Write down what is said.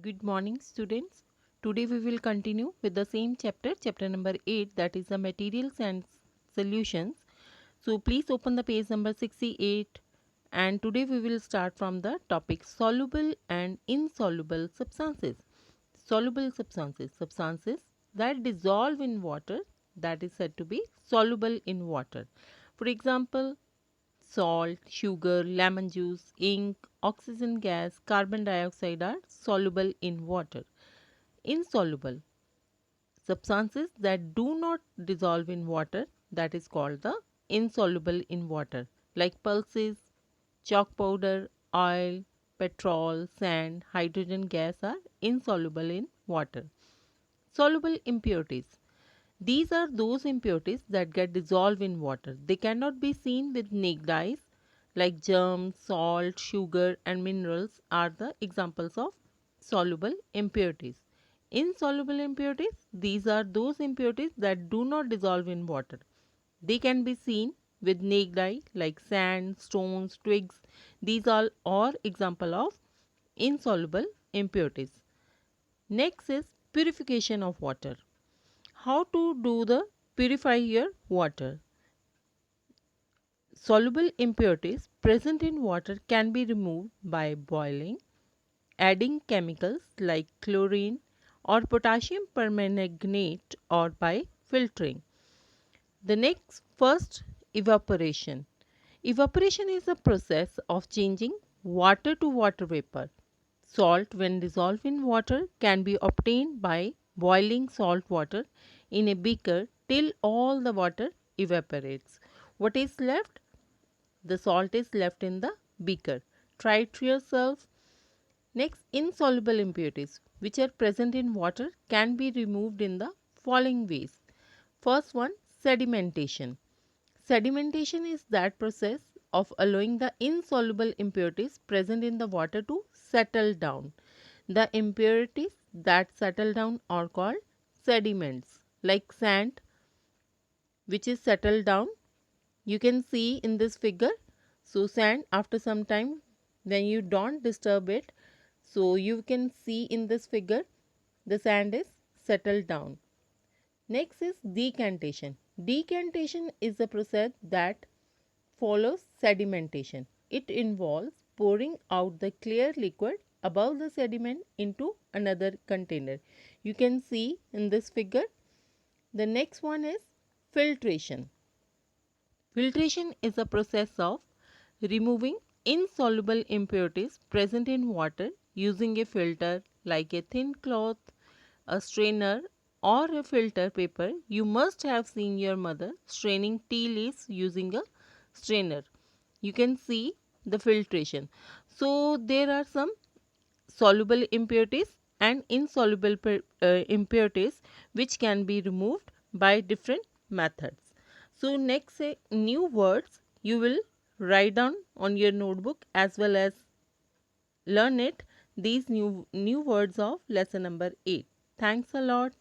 Good morning, students. Today we will continue with the same chapter, chapter number 8, that is the materials and solutions. So please open the page number 68, and today we will start from the topic soluble and insoluble substances. Soluble substances, substances that dissolve in water, that is said to be soluble in water. For example, salt, sugar, lemon juice, ink, oxygen gas, carbon dioxide are soluble in water. Insoluble substances that do not dissolve in water, that is called the insoluble in water, like pulses, chalk powder, oil, petrol, sand, hydrogen gas are insoluble in water. Soluble impurities. These are those impurities that get dissolved in water. They cannot be seen with naked eyes, like germs, salt, sugar, and minerals are the examples of soluble impurities. Insoluble impurities, these are those impurities that do not dissolve in water. They can be seen with naked eye, like sand, stones, twigs. These all are example of insoluble impurities. Next is purification of water. How to do the purify your water? Soluble impurities present in water can be removed by boiling, adding chemicals like chlorine or potassium permanganate, or by filtering. The next, first, evaporation. Evaporation is a process of changing water to water vapor. Salt, when dissolved in water, can be obtained by boiling salt water in a beaker till all the water evaporates. What is left? The salt is left in the beaker. Try it yourself. Next, insoluble impurities which are present in water can be removed in the following ways. First one, sedimentation. Sedimentation is that process of allowing the insoluble impurities present in the water to settle down. The impurities that settle down are called sediments, like sand, which is settled down. You can see in this figure. So, sand, after some time, when you don't disturb it, so you can see in this figure the sand is settled down. Next is decantation. Decantation is a process that follows sedimentation. It involves pouring out the clear liquid above the sediment into another container. You can see in this figure. The next one is filtration. Filtration is a process of removing insoluble impurities present in water using a filter like a thin cloth, a strainer, or a filter paper. You must have seen your mother straining tea leaves using a strainer. You can see the filtration. So, there are some soluble impurities and insoluble impurities which can be removed by different methods. So, next, say new words you will write down on your notebook as well as learn it, these new words of lesson number 8. Thanks a lot.